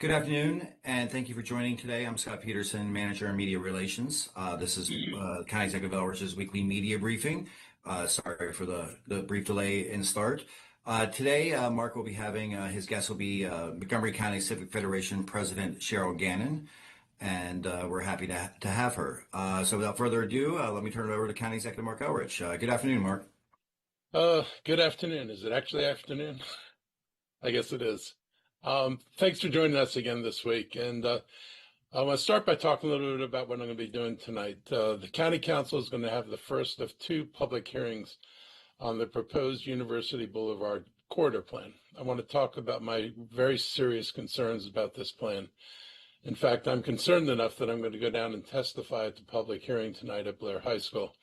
Good afternoon, and thank you for joining today. I'm Scott Peterson, Manager of Media Relations. This is County Executive Elrich's weekly media briefing. Sorry for the brief delay in start. Today, Mark will be having his guest will be Montgomery County Civic Federation President Cheryl Gannon, and we're happy to have her. So without further ado, let me turn it over to County Executive Mark Elrich. Good afternoon, Mark. Good afternoon. Is it actually afternoon? I guess it is. Thanks for joining us again this week. And I want to start by talking a little bit about what I'm going to be doing tonight. The County Council is going to have the first of two public hearings on the proposed University Boulevard corridor plan. I want to talk about my very serious concerns about this plan. In fact, I'm concerned enough that I'm going to go down and testify at the public hearing tonight at Blair High School.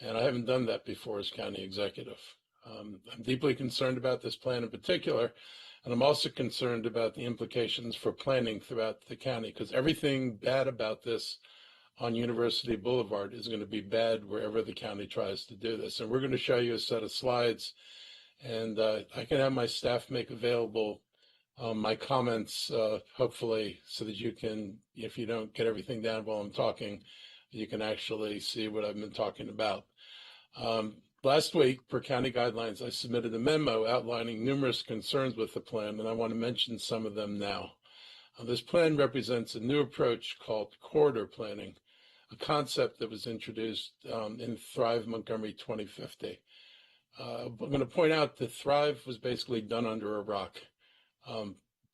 And I haven't done that before as county executive. I'm deeply concerned about this plan in particular, and I'm also concerned about the implications for planning throughout the county, because everything bad about this on University Boulevard is going to be bad wherever the county tries to do this. And we're going to show you a set of slides, and I can have my staff make available my comments, hopefully, so that you can, if you don't get everything down while I'm talking, you can actually see what I've been talking about. Last week, per county guidelines, I submitted a memo outlining numerous concerns with the plan, and I want to mention some of them now. This plan represents a new approach called corridor planning, a concept that was introduced in Thrive Montgomery 2050. I'm going to point out that Thrive was basically done under a rock.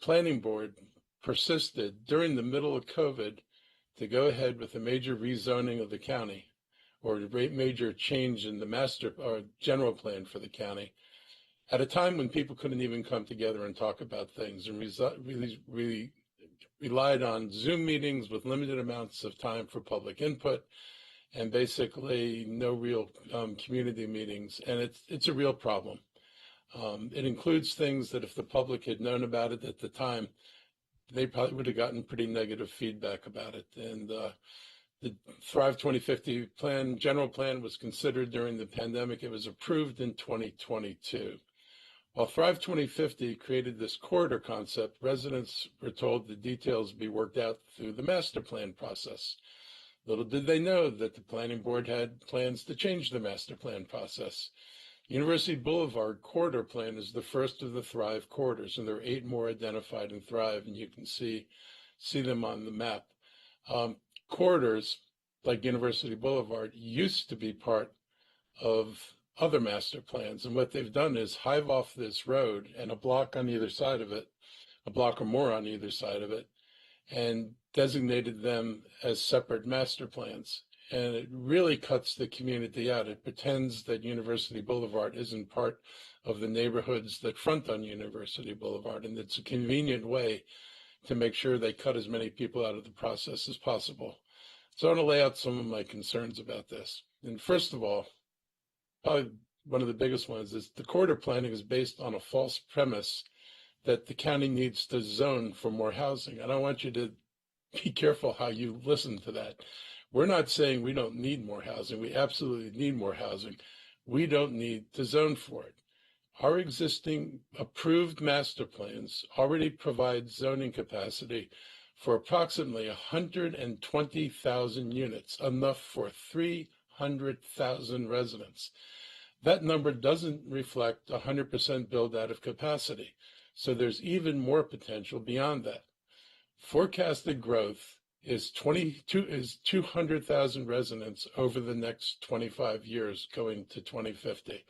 Planning board persisted during the middle of COVID to go ahead with a major rezoning of the county, or a major change in the master or general plan for the county, at a time when people couldn't even come together and talk about things, and really relied on Zoom meetings with limited amounts of time for public input, and basically no real community meetings. And it's a real problem. It includes things that if the public had known about it at the time, they probably would have gotten pretty negative feedback about it. And the Thrive 2050 plan, general plan, was considered during the pandemic. It was approved in 2022. While Thrive 2050 created this corridor concept, residents were told the details be worked out through the master plan process. Little did they know that the planning board had plans to change the master plan process. University Boulevard corridor plan is the first of the Thrive corridors, and there are 8 more identified in Thrive, and you can see them on the map. Corridors, like University Boulevard, used to be part of other master plans. And what they've done is hive off this road and a block on either side of it, a block or more on either side of it, and designated them as separate master plans. And it really cuts the community out. It pretends that University Boulevard isn't part of the neighborhoods that front on University Boulevard. And it's a convenient way to make sure they cut as many people out of the process as possible. So I want to lay out some of my concerns about this. And first of all, probably one of the biggest ones is the corridor planning is based on a false premise that the county needs to zone for more housing. And I want you to be careful how you listen to that. We're not saying we don't need more housing. We absolutely need more housing. We don't need to zone for it. Our existing approved master plans already provide zoning capacity for approximately 120,000 units, enough for 300,000 residents. That number doesn't reflect 100% build out of capacity, so there's even more potential beyond that. Forecasted growth is 200,000 residents over the next 25 years going to 2050.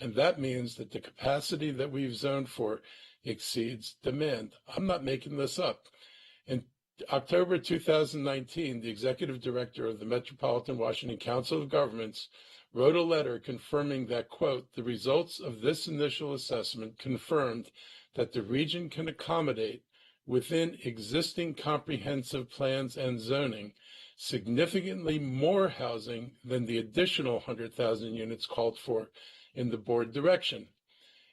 And that means that the capacity that we've zoned for exceeds demand. I'm not making this up. In October 2019, the executive director of the Metropolitan Washington Council of Governments wrote a letter confirming that, quote, the results of this initial assessment confirmed that the region can accommodate within existing comprehensive plans and zoning significantly more housing than the additional 100,000 units called for in the board direction.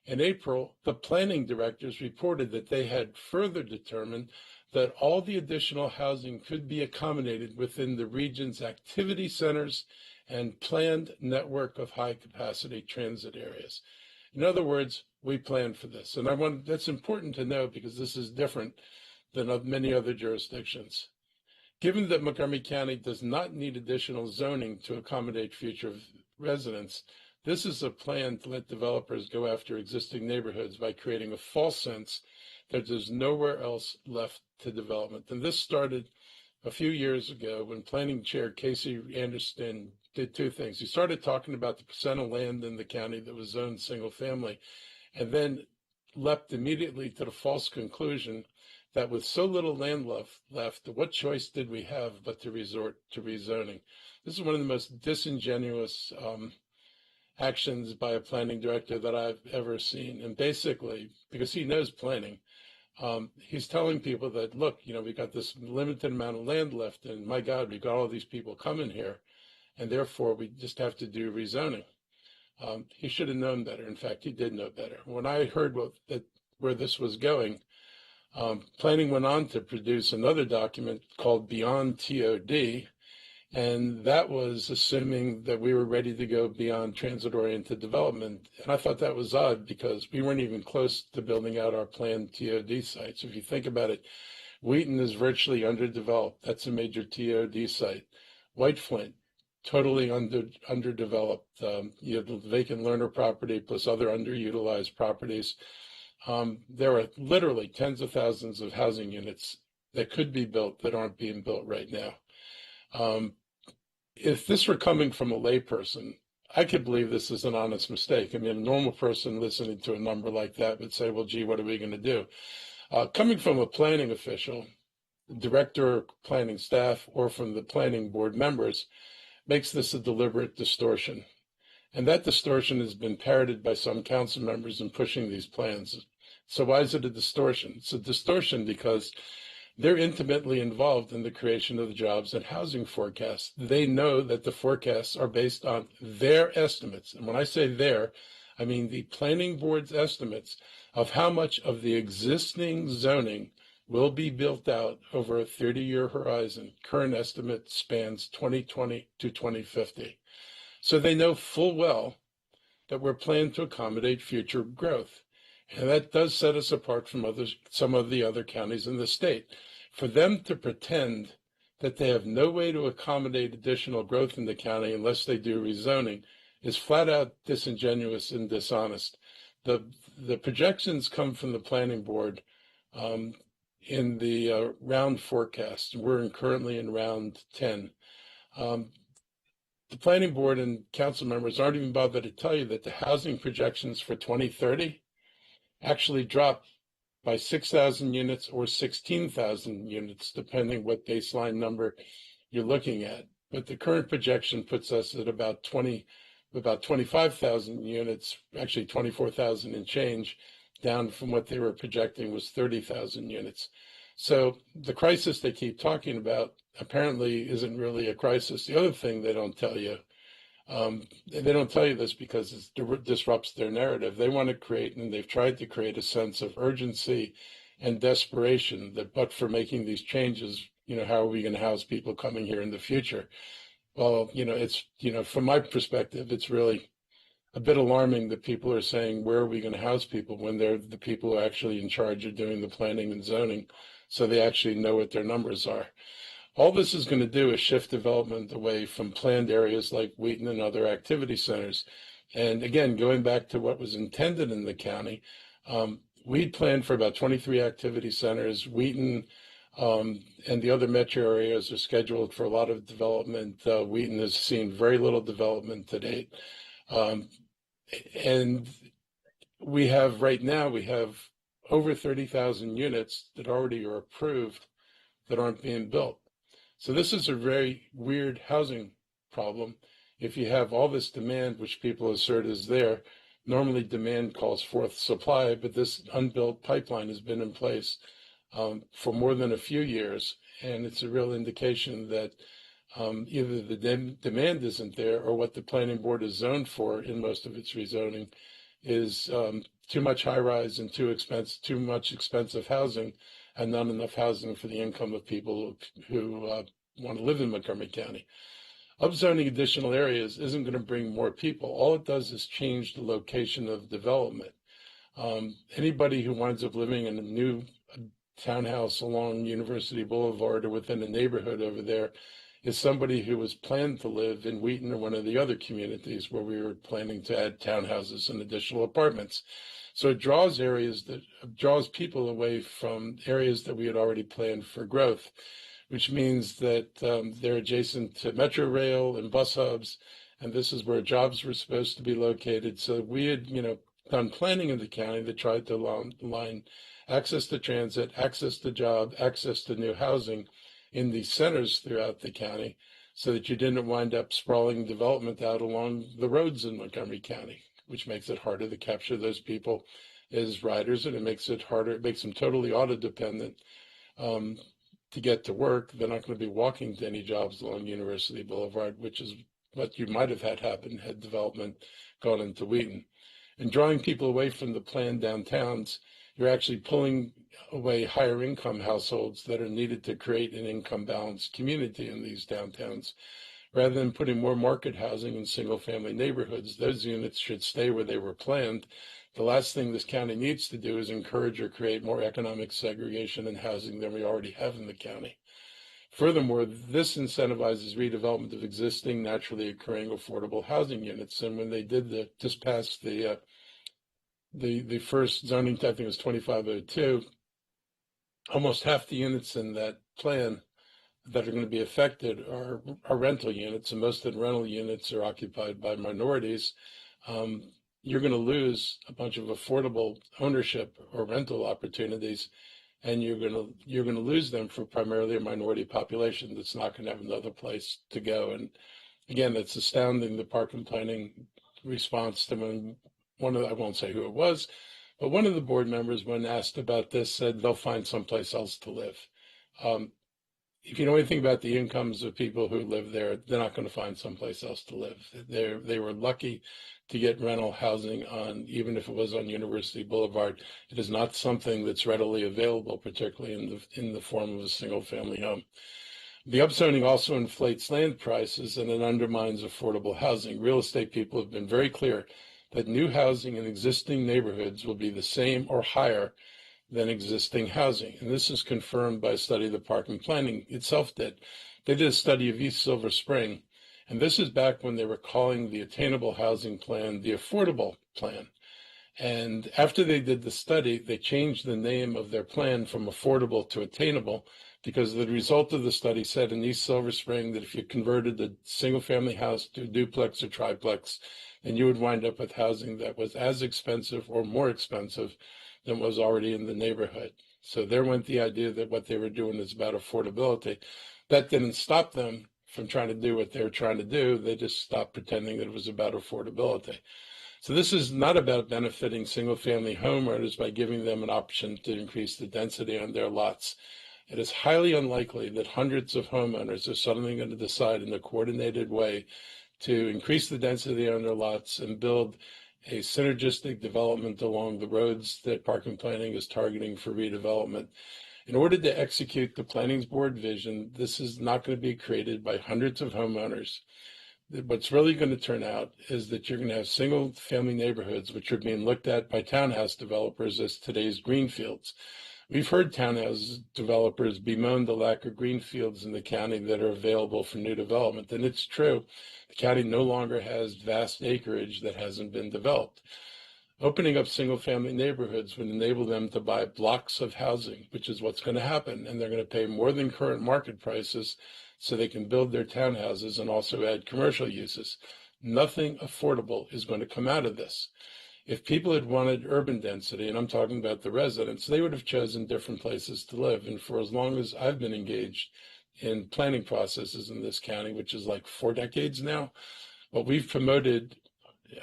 In April, the planning directors reported that they had further determined that all the additional housing could be accommodated within the region's activity centers and planned network of high-capacity transit areas. In other words, we planned for this. And that's important to know because this is different than of many other jurisdictions. Given that Montgomery County does not need additional zoning to accommodate future residents, this is a plan to let developers go after existing neighborhoods by creating a false sense that there's nowhere else left to development. And this started a few years ago when Planning Chair Casey Anderson did two things. He started talking about the percent of land in the county that was zoned single family, and then leapt immediately to the false conclusion that with so little land left, what choice did we have but to resort to rezoning? This is one of the most disingenuous actions by a planning director that I've ever seen. And basically, because he knows planning, he's telling people that, look, we got this limited amount of land left, and my God, we got all these people coming here, and therefore we just have to do rezoning. He should have known better. In fact, he did know better. When I heard where this was going, planning went on to produce another document called Beyond TOD, and that was assuming that we were ready to go beyond transit-oriented development. And I thought that was odd because we weren't even close to building out our planned TOD sites. If you think about it, Wheaton is virtually underdeveloped. That's a major TOD site. White Flint, totally underdeveloped. You have the vacant learner property plus other underutilized properties. There are literally tens of thousands of housing units that could be built that aren't being built right now. If this were coming from a layperson, I could believe this is an honest mistake. I mean, a normal person listening to a number like that would say, well, gee, what are we going to do? Coming from a planning official, director, planning staff, or from the planning board members makes this a deliberate distortion. And that distortion has been parroted by some council members in pushing these plans. So why is it a distortion? It's a distortion because they're intimately involved in the creation of the jobs and housing forecasts. They know that the forecasts are based on their estimates. And when I say their, I mean the planning board's estimates of how much of the existing zoning will be built out over a 30-year horizon. Current estimate spans 2020 to 2050. So they know full well that we're planned to accommodate future growth. And that does set us apart from some of the other counties in the state. For them to pretend that they have no way to accommodate additional growth in the county unless they do rezoning is flat out disingenuous and dishonest. The projections come from the planning board in the round forecast. We're currently in round 10. The planning board and council members aren't even bothered to tell you that the housing projections for 2030 actually drop by 6,000 units or 16,000 units, depending what baseline number you're looking at. But the current projection puts us at about 25,000 units, actually 24,000 and change, down from what they were projecting was 30,000 units. So the crisis they keep talking about apparently isn't really a crisis. The other thing they don't tell you, they don't tell you this because it disrupts their narrative. They want to create, and they've tried to create, a sense of urgency and desperation that, but for making these changes, how are we going to house people coming here in the future? Well, it's, from my perspective, it's really a bit alarming that people are saying, where are we going to house people, when they're the people who are actually in charge of doing the planning and zoning, so they actually know what their numbers are. All this is going to do is shift development away from planned areas like Wheaton and other activity centers. And again, going back to what was intended in the county, we'd planned for about 23 activity centers. Wheaton and the other metro areas are scheduled for a lot of development. Wheaton has seen very little development to date. And right now we have over 30,000 units that already are approved that aren't being built. So this is a very weird housing problem. If you have all this demand, which people assert is there, normally demand calls forth supply, but this unbuilt pipeline has been in place for more than a few years. And it's a real indication that either the demand isn't there, or what the planning board is zoned for in most of its rezoning is too much high rise and too much expensive housing, and not enough housing for the income of people who want to live in Montgomery County. Upzoning additional areas isn't going to bring more people. All it does is change the location of development. Anybody who winds up living in a new townhouse along University Boulevard or within a neighborhood over there is somebody who was planned to live in Wheaton or one of the other communities where we were planning to add townhouses and additional apartments. So it draws people away from areas that we had already planned for growth, which means that they're adjacent to Metro Rail and bus hubs, and this is where jobs were supposed to be located. So we had, done planning in the county that tried to align access to transit, access to job, access to new housing in the centers throughout the county, so that you didn't wind up sprawling development out along the roads in Montgomery County, which makes it harder to capture those people as riders, and it makes it harder. It makes them totally auto dependent. To get to work, they're not going to be walking to any jobs along University Boulevard, which is what you might have had happen had development gone into Wheaton. And drawing people away from the planned downtowns, you're actually pulling away higher income households that are needed to create an income balanced community in these downtowns. Rather than putting more market housing in single family neighborhoods, those units should stay where they were planned. The last thing this county needs to do is encourage or create more economic segregation in housing than we already have in the county. Furthermore, this incentivizes redevelopment of existing naturally occurring affordable housing units. And when they did just passed the first zoning, I think it was 2502, almost half the units in that plan that are going to be affected are rental units, and most of the rental units are occupied by minorities. You're going to lose a bunch of affordable ownership or rental opportunities, and you're going to lose them for primarily a minority population that's not going to have another place to go. And again, it's astounding, the park and planning response to when I won't say who it was, but one of the board members, when asked about this, said they'll find someplace else to live. If you know anything about the incomes of people who live there, they're not going to find someplace else to live. They were lucky to get rental housing on, even if it was on University Boulevard. It is not something that's readily available, particularly in the form of a single family home. The upzoning also inflates land prices, and it undermines affordable housing. Real estate people have been very clear that new housing in existing neighborhoods will be the same or higher than existing housing. And this is confirmed by a study the Park and Planning itself did. They did a study of East Silver Spring, and this is back when they were calling the attainable housing plan the affordable plan. And after they did the study, they changed the name of their plan from affordable to attainable, because the result of the study said in East Silver Spring that if you converted a single family house to a duplex or triplex, then you would wind up with housing that was as expensive or more expensive than was already in the neighborhood. So there went the idea that what they were doing is about affordability. That didn't stop them from trying to do what they were trying to do. They just stopped pretending that it was about affordability. So this is not about benefiting single family homeowners by giving them an option to increase the density on their lots. It is highly unlikely that hundreds of homeowners are suddenly going to decide in a coordinated way to increase the density on their lots and build a synergistic development along the roads that Park and Planning is targeting for redevelopment. In order to execute the Planning Board vision, this is not going to be created by hundreds of homeowners. What's really going to turn out is that you're going to have single family neighborhoods, which are being looked at by townhouse developers as today's greenfields. We've heard townhouse developers bemoan the lack of greenfields in the county that are available for new development, and it's true. The county no longer has vast acreage that hasn't been developed. Opening up single-family neighborhoods would enable them to buy blocks of housing, which is what's going to happen, and they're going to pay more than current market prices so they can build their townhouses and also add commercial uses. Nothing affordable is going to come out of this. If people had wanted urban density, and I'm talking about the residents, they would have chosen different places to live. And for as long as I've been engaged in planning processes in this county, which is like 4 decades now, what we've promoted,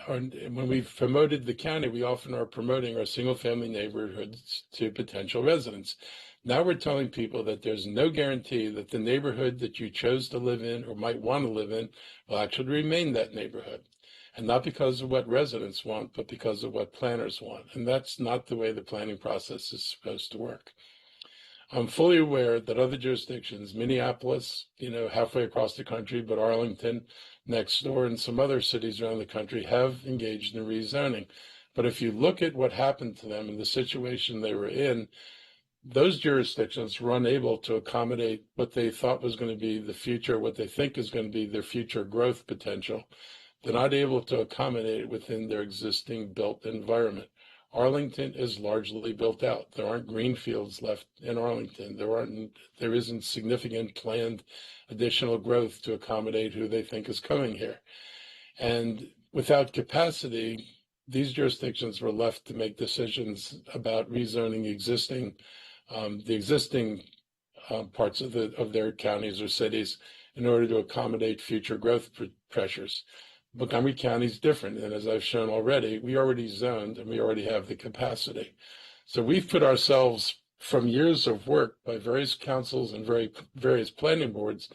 when we've promoted the county, we often are promoting our single family neighborhoods to potential residents. Now we're telling people that there's no guarantee that the neighborhood that you chose to live in or might want to live in will actually remain that neighborhood. And not because of what residents want, but because of what planners want. And that's not the way the planning process is supposed to work. I'm fully aware that other jurisdictions, Minneapolis, halfway across the country, but Arlington next door, and some other cities around the country have engaged in rezoning. But if you look at what happened to them and the situation they were in, those jurisdictions were unable to accommodate what they thought was going to be the future, what they think is going to be their future growth potential. They're not able to accommodate it within their existing built environment. Arlington is largely built out. There aren't green fields left in Arlington. There isn't significant planned additional growth to accommodate who they think is coming here. And without capacity, these jurisdictions were left to make decisions about rezoning the existing parts of their counties or cities in order to accommodate future growth pressures. Montgomery County is different, and as I've shown already, we already zoned and we already have the capacity. So we've put ourselves, from years of work by various councils and various planning boards,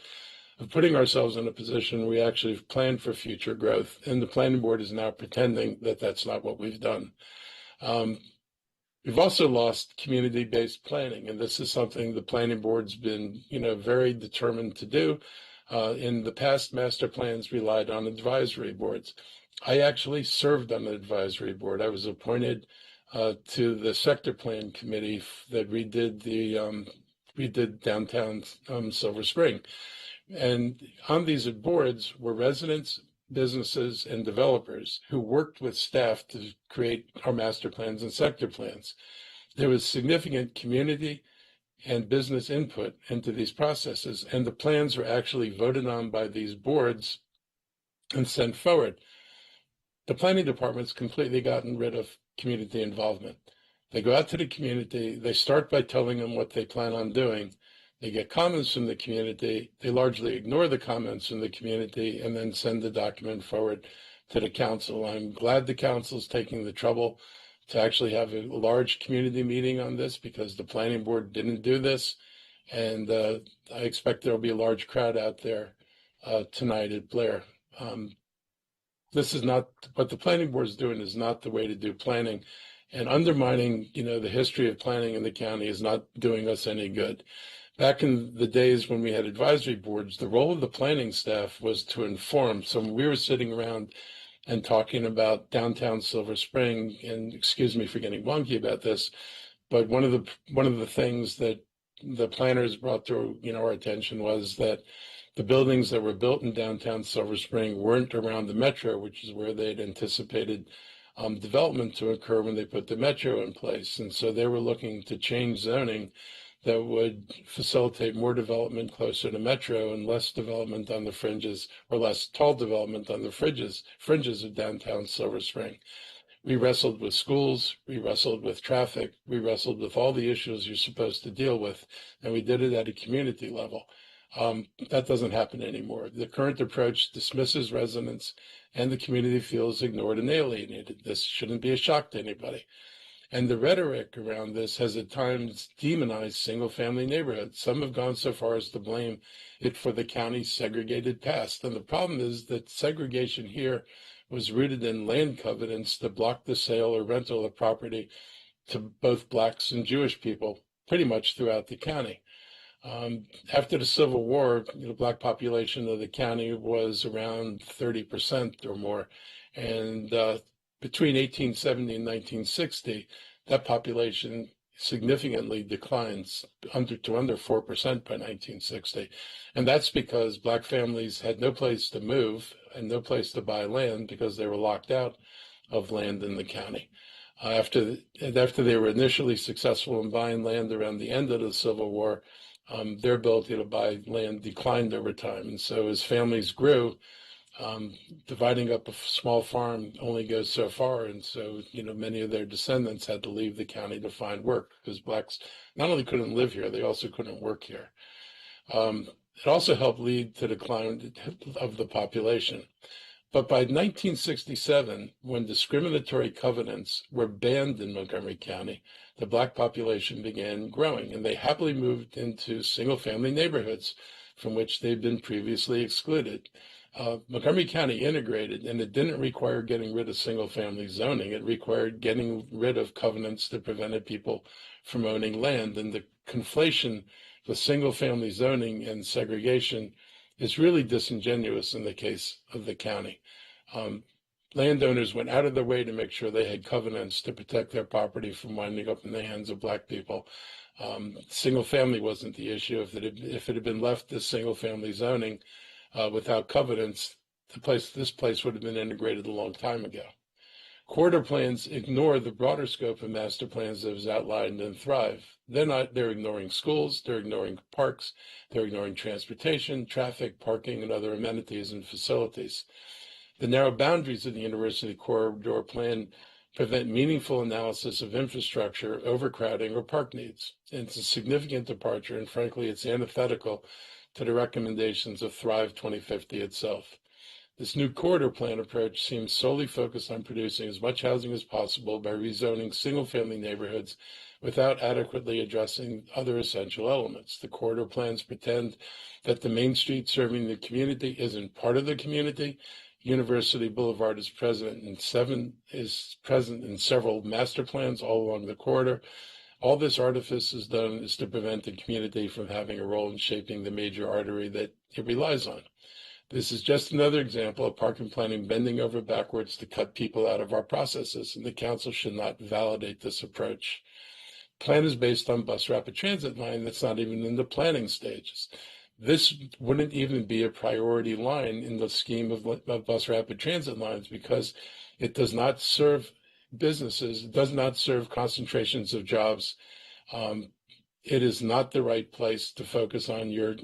of putting ourselves in a position where we actually have planned for future growth, and the planning board is now pretending that that's not what we've done. We've also lost community-based planning, and this is something the planning board's been, very determined to do. In the past, master plans relied on advisory boards. I actually served on an advisory board. I was appointed to the sector plan committee that redid downtown Silver Spring. And on these boards were residents, businesses, and developers who worked with staff to create our master plans and sector plans. There was significant community and business input into these processes, and the plans were actually voted on by these boards and sent forward. The planning department's completely gotten rid of community involvement. They go out to the community, they start by telling them what they plan on doing. They get comments from the community, they largely ignore the comments from the community, and then send the document forward to the council. I'm glad the council's taking the trouble to actually have a large community meeting on this, because the planning board didn't do this. And I expect there'll be a large crowd out there tonight at Blair. This is not, what the planning board is doing is not the way to do planning, and undermining, the history of planning in the county is not doing us any good. Back in the days when we had advisory boards, the role of the planning staff was to inform. So when we were sitting around and talking about downtown Silver Spring, and excuse me for getting wonky about this, but one of the things that the planners brought to our attention was that the buildings that were built in downtown Silver Spring weren't around the metro, which is where they'd anticipated development to occur when they put the metro in place. And so they were looking to change zoning that would facilitate more development closer to metro and less development on the fringes, or less tall development on the fringes of downtown Silver Spring. We wrestled with schools, we wrestled with traffic, we wrestled with all the issues you're supposed to deal with, and we did it at a community level. That doesn't happen anymore. The current approach dismisses residents, and the community feels ignored and alienated. This shouldn't be a shock to anybody. And the rhetoric around this has at times demonized single-family neighborhoods. Some have gone so far as to blame it for the county's segregated past. And the problem is that segregation here was rooted in land covenants to block the sale or rental of property to both Blacks and Jewish people pretty much throughout the county. After the Civil War, the Black population of the county was around 30% or more. And between 1870 and 1960, that population significantly declines to under 4% by 1960. And that's because Black families had no place to move and no place to buy land, because they were locked out of land in the county. After they were initially successful in buying land around the end of the Civil War, their ability to buy land declined over time. And so as families grew, dividing up a small farm only goes so far. And so, many of their descendants had to leave the county to find work, because Blacks not only couldn't live here, they also couldn't work here. It also helped lead to the decline of the population. But by 1967, when discriminatory covenants were banned in Montgomery County, the Black population began growing, and they happily moved into single-family neighborhoods from which they'd been previously excluded. Montgomery County integrated, and it didn't require getting rid of single-family zoning. It required getting rid of covenants that prevented people from owning land. And the conflation with single-family zoning and segregation is really disingenuous in the case of the county. Landowners went out of their way to make sure they had covenants to protect their property from winding up in the hands of Black people. Single family wasn't the issue. If it had been left as single family zoning without covenants, this place would have been integrated a long time ago. Corridor plans ignore the broader scope of master plans that was outlined in Thrive. They're ignoring schools, they're ignoring parks, they're ignoring transportation, traffic, parking, and other amenities and facilities. The narrow boundaries of the University Corridor Plan prevent meaningful analysis of infrastructure, overcrowding, or park needs. And it's a significant departure, and frankly, it's antithetical to the recommendations of Thrive 2050 itself. This new corridor plan approach seems solely focused on producing as much housing as possible by rezoning single-family neighborhoods without adequately addressing other essential elements. The corridor plans pretend that the main street serving the community isn't part of the community. University Boulevard is present in several master plans all along the corridor. All this artifice is done is to prevent the community from having a role in shaping the major artery that it relies on. This is just another example of park and planning bending over backwards to cut people out of our processes, and the council should not validate this approach. Plan is based on bus rapid transit line that's not even in the planning stages. This wouldn't even be a priority line in the scheme of bus rapid transit lines because it does not serve businesses, it does not serve concentrations of jobs. It is not the right place to focus on your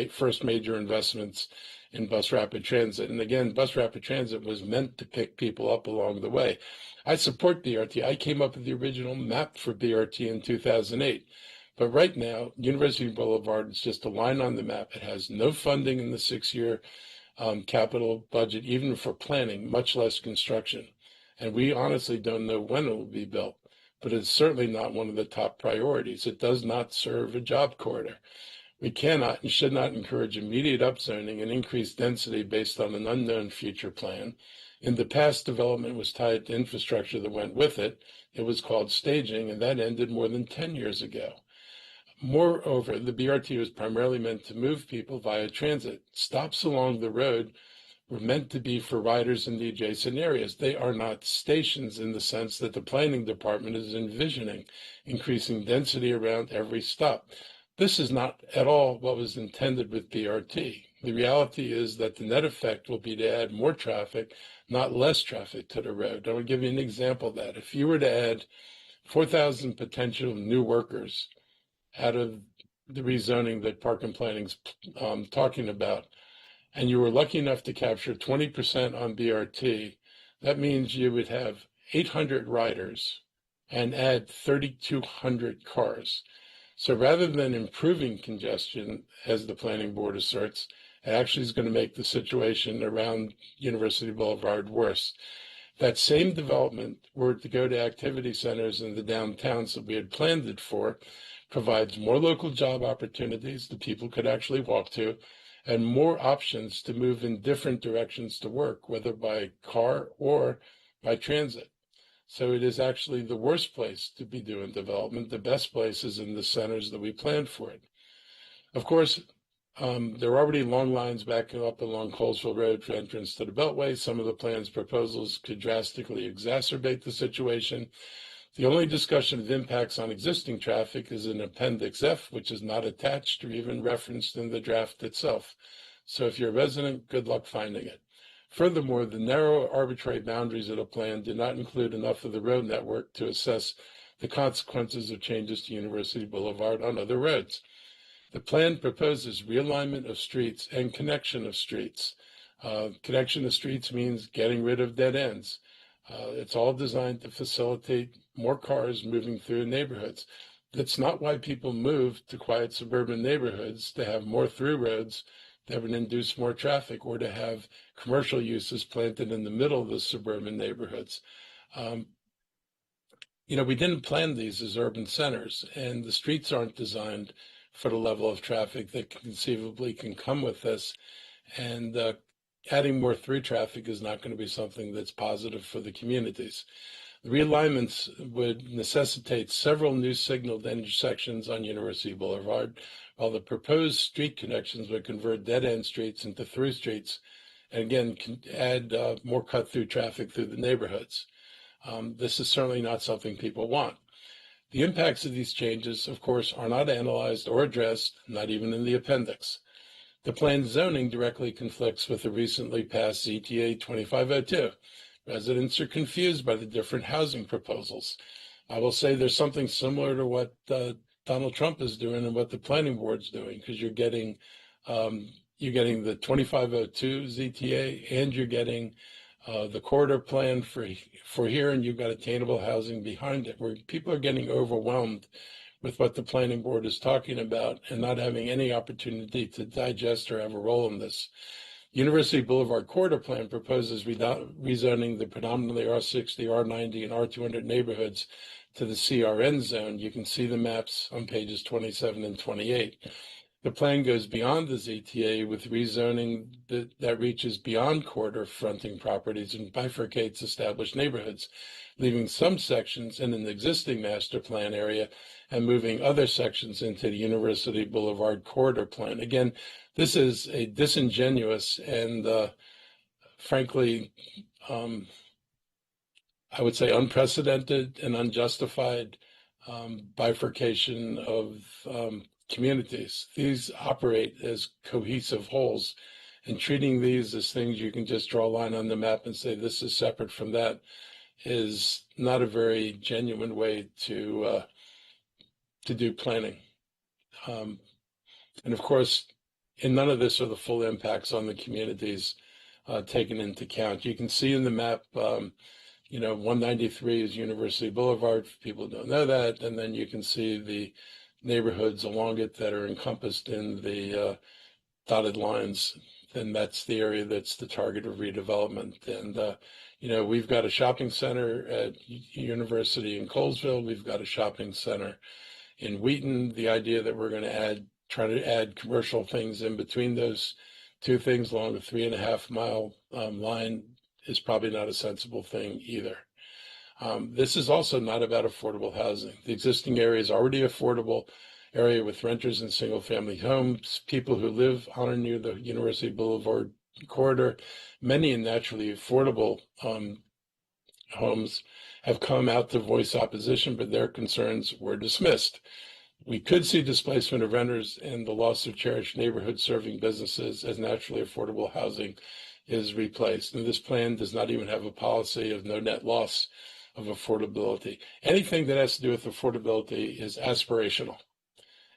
first major investments in bus rapid transit. And again, bus rapid transit was meant to pick people up along the way. I support BRT. I came up with the original map for BRT in 2008. But right now, University Boulevard is just a line on the map. It has no funding in the 6-year capital budget, even for planning, much less construction. And we honestly don't know when it will be built, but it's certainly not one of the top priorities. It does not serve a job corridor. We cannot and should not encourage immediate upzoning and increased density based on an unknown future plan. In the past, development was tied to infrastructure that went with it. It was called staging, and that ended more than 10 years ago. Moreover, the BRT was primarily meant to move people via transit. Stops along the road were meant to be for riders in the adjacent areas. They are not stations in the sense that the planning department is envisioning, increasing density around every stop. This is not at all what was intended with BRT. The reality is that the net effect will be to add more traffic, not less traffic to the road. I will give you an example of that. If you were to add 4,000 potential new workers out of the rezoning that Park and Planning's talking about, and you were lucky enough to capture 20% on BRT, that means you would have 800 riders and add 3,200 cars. So rather than improving congestion, as the planning board asserts, it actually is going to make the situation around University Boulevard worse. That same development, were to go to activity centers in the downtowns that we had planned it for, provides more local job opportunities that people could actually walk to, and more options to move in different directions to work, whether by car or by transit. So it is actually the worst place to be doing development. The best place is in the centers that we planned for it. Of course, there are already long lines backing up along Colesville Road for entrance to the Beltway. Some of the plan's proposals could drastically exacerbate the situation. The only discussion of impacts on existing traffic is in Appendix F, which is not attached or even referenced in the draft itself. So if you're a resident, good luck finding it. Furthermore, the narrow, arbitrary boundaries of the plan do not include enough of the road network to assess the consequences of changes to University Boulevard on other roads. The plan proposes realignment of streets and connection of streets. Connection of streets means getting rid of dead ends. It's all designed to facilitate more cars moving through neighborhoods. That's not why people move to quiet suburban neighborhoods, to have more through roads that would induce more traffic, or to have commercial uses planted in the middle of the suburban neighborhoods. We didn't plan these as urban centers, and the streets aren't designed for the level of traffic that conceivably can come with this. And adding more through traffic is not going to be something that's positive for the communities. The realignments would necessitate several new signaled intersections on University Boulevard, while the proposed street connections would convert dead-end streets into through streets, and again, can add more cut-through traffic through the neighborhoods. This is certainly not something people want. The impacts of these changes, of course, are not analyzed or addressed, not even in the appendix. The planned zoning directly conflicts with the recently passed ZTA 2502. Residents are confused by the different housing proposals. I will say there's something similar to what Donald Trump is doing and what the planning board's doing, because you're getting the 2502 ZTA and you're getting the corridor plan for here, and you've got attainable housing behind it, where people are getting overwhelmed with what the planning board is talking about and not having any opportunity to digest or have a role in this. University Boulevard Corridor Plan proposes rezoning the predominantly R60, R90, and R200 neighborhoods to the CRN zone. You can see the maps on pages 27 and 28. The plan goes beyond the ZTA with rezoning that reaches beyond corridor fronting properties and bifurcates established neighborhoods, leaving some sections in an existing master plan area and moving other sections into the University Boulevard Corridor Plan. Again, this is a disingenuous and frankly, I would say unprecedented and unjustified bifurcation of communities. These operate as cohesive wholes, and treating these as things you can just draw a line on the map and say this is separate from that is not a very genuine way to do planning. And of course, in none of this are the full impacts on the communities taken into account. You can see in the map, 193 is University Boulevard, for people who don't know that, and then you can see the neighborhoods along it that are encompassed in the dotted lines, then that's the area that's the target of redevelopment. And, we've got a shopping center at University in Colesville. We've got a shopping center in Wheaton. The idea that we're going to try to add commercial things in between those two things along the 3.5 mile line is probably not a sensible thing either. This is also not about affordable housing. The existing area is already affordable area with renters and single family homes, people who live on or near the University Boulevard corridor, many in naturally affordable homes have come out to voice opposition, but their concerns were dismissed. We could see displacement of renters and the loss of cherished neighborhoods serving businesses as naturally affordable housing is replaced. And this plan does not even have a policy of no net loss of affordability. Anything that has to do with affordability is aspirational.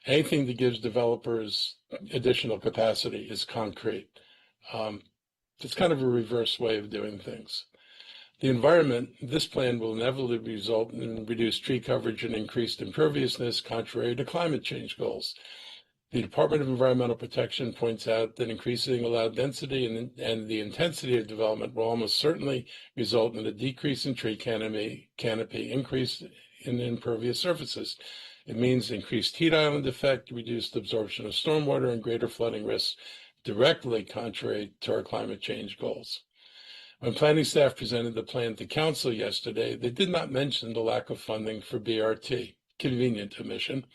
Anything that gives developers additional capacity is concrete. It's kind of a reverse way of doing things. The environment, this plan will inevitably result in reduced tree coverage and increased imperviousness, contrary to climate change goals. The Department of Environmental Protection points out that increasing allowed density and the intensity of development will almost certainly result in a decrease in tree canopy, increase in impervious surfaces. It means increased heat island effect, reduced absorption of stormwater, and greater flooding risks, directly contrary to our climate change goals. When planning staff presented the plan to council yesterday, they did not mention the lack of funding for BRT, convenient omission.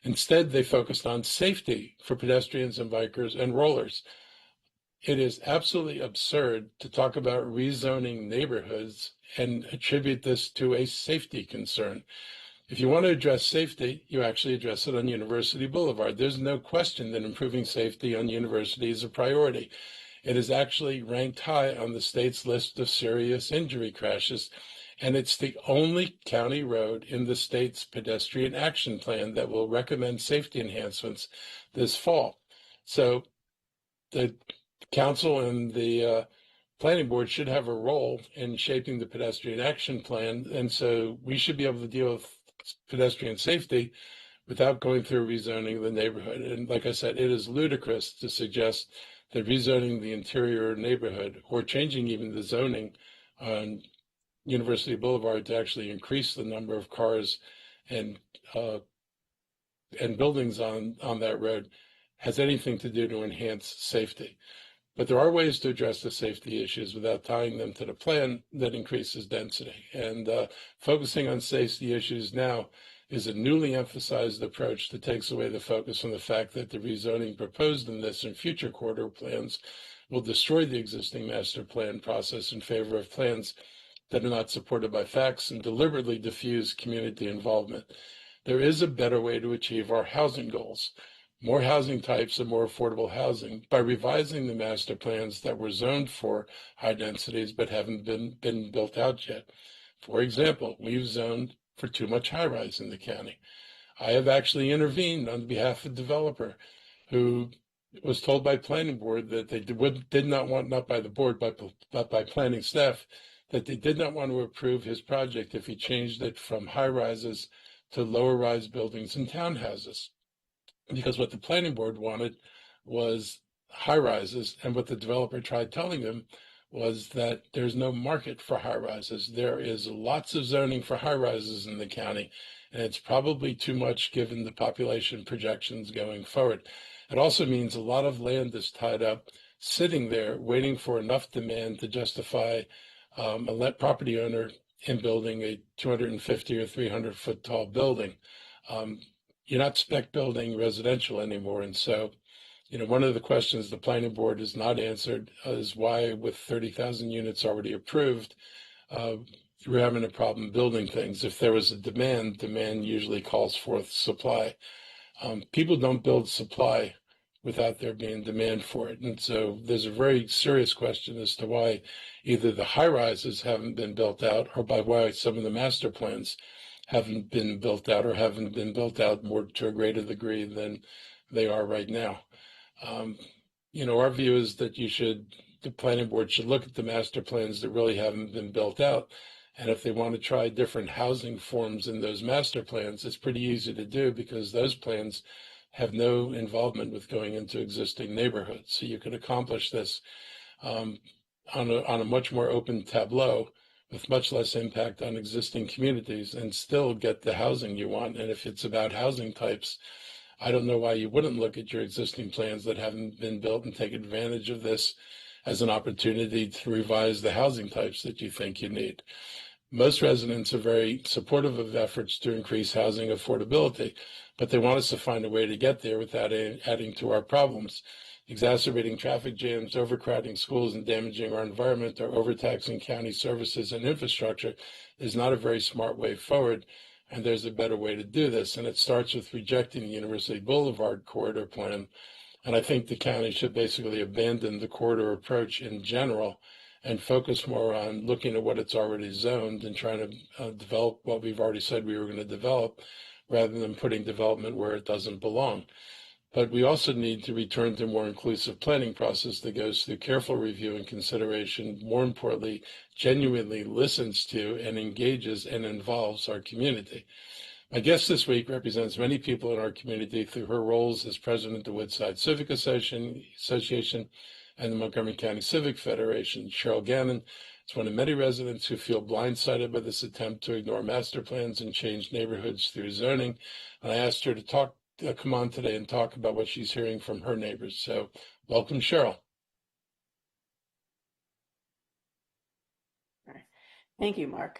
Instead, they focused on safety for pedestrians and bikers and rollers. It is absolutely absurd to talk about rezoning neighborhoods and attribute this to a safety concern. If you want to address safety, you actually address it on University Boulevard. There's no question that improving safety on University is a priority. It is actually ranked high on the state's list of serious injury crashes, and it's the only county road in the state's pedestrian action plan that will recommend safety enhancements this fall. So the council and the planning board should have a role in shaping the pedestrian action plan, and so we should be able to deal with pedestrian safety without going through rezoning the neighborhood. And like I said, it is ludicrous to suggest that rezoning the interior neighborhood or changing even the zoning on University Boulevard to actually increase the number of cars and buildings on that road has anything to do to enhance safety. But there are ways to address the safety issues without tying them to the plan that increases density. And focusing on safety issues now is a newly emphasized approach that takes away the focus from the fact that the rezoning proposed in this and future corridor plans will destroy the existing master plan process in favor of plans that are not supported by facts and deliberately diffuse community involvement. there is a better way to achieve our housing goals. More housing types and more affordable housing by revising the master plans that were zoned for high densities but haven't been built out yet. For example, we've zoned for too much high rise in the county. I have actually intervened on behalf of a developer who was told by planning board that they did not want, not by the board, but by planning staff, that they did not want to approve his project if he changed it from high rises to lower rise buildings and townhouses. Because what the planning board wanted was high rises, and what the developer tried telling them was that there's no market for high rises. There is lots of zoning for high rises in the county, and it's probably too much given the population projections going forward. It also means a lot of land is tied up, sitting there, waiting for enough demand to justify a property owner in building a 250 or 300 foot tall building. You're not spec building residential anymore. And so, one of the questions the planning board has not answered is why, with 30,000 units already approved, we're having a problem building things. If there was a demand usually calls forth supply. People don't build supply without there being demand for it. And so there's a very serious question as to why either the high rises haven't been built out or by why some of the master plans haven't been built out or haven't been built out more to a greater degree than they are right now. Our view is that the planning board should look at the master plans that really haven't been built out. And if they want to try different housing forms in those master plans, it's pretty easy to do because those plans have no involvement with going into existing neighborhoods. So you could accomplish this on a much more open tableau with much less impact on existing communities and still get the housing you want. And if it's about housing types, I don't know why you wouldn't look at your existing plans that haven't been built and take advantage of this as an opportunity to revise the housing types that you think you need. Most residents are very supportive of efforts to increase housing affordability, but they want us to find a way to get there without adding to our problems. Exacerbating traffic jams, overcrowding schools, and damaging our environment or overtaxing county services and infrastructure is not a very smart way forward, and there's a better way to do this. And it starts with rejecting the University Boulevard corridor plan. And I think the county should basically abandon the corridor approach in general and focus more on looking at what it's already zoned and trying to develop what we've already said we were going to develop, rather than putting development where it doesn't belong. But we also need to return to a more inclusive planning process that goes through careful review and consideration, more importantly, genuinely listens to and engages and involves our community. My guest this week represents many people in our community through her roles as president of the Woodside Civic Association and the Montgomery County Civic Federation. Cheryl Gannon is one of many residents who feel blindsided by this attempt to ignore master plans and change neighborhoods through zoning. And I asked her to come on today and talk about what she's hearing from her neighbors. So welcome, Cheryl. Thank you, Mark.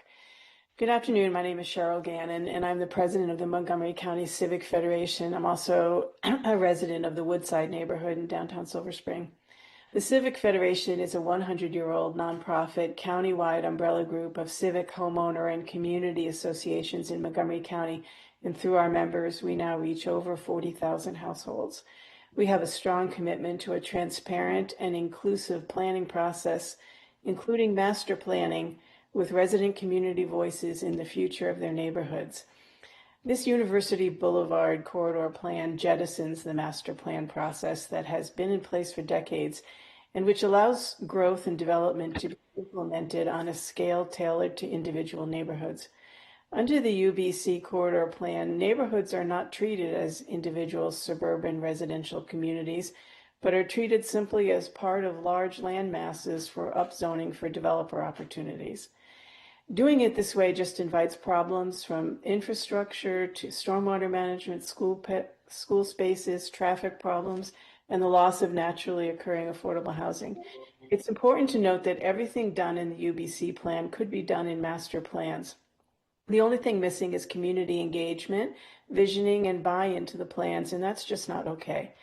Good afternoon. My name is Cheryl Gannon, and I'm the president of the Montgomery County Civic Federation. I'm also a resident of the Woodside neighborhood in downtown Silver Spring. The Civic Federation is a 100-year-old nonprofit countywide umbrella group of civic, homeowner, and community associations in Montgomery County. And through our members, we now reach over 40,000 households. We have a strong commitment to a transparent and inclusive planning process, including master planning, with resident community voices in the future of their neighborhoods. This University Boulevard corridor plan jettisons the master plan process that has been in place for decades and which allows growth and development to be implemented on a scale tailored to individual neighborhoods. Under the UBC corridor plan, neighborhoods are not treated as individual suburban residential communities, but are treated simply as part of large land masses for upzoning for developer opportunities. Doing it this way just invites problems from infrastructure to stormwater management, school spaces, traffic problems, and the loss of naturally occurring affordable housing. It's important to note that everything done in the UBC plan could be done in master plans. The only thing missing is community engagement, visioning, and buy-in to the plans, and that's just not okay.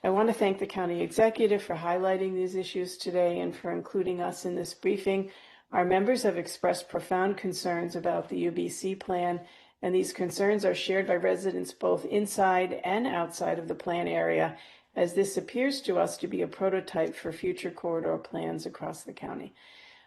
I want to thank the county executive for highlighting these issues today and for including us in this briefing. Our members have expressed profound concerns about the UBC plan and these concerns are shared by residents both inside and outside of the plan area, as this appears to us to be a prototype for future corridor plans across the county.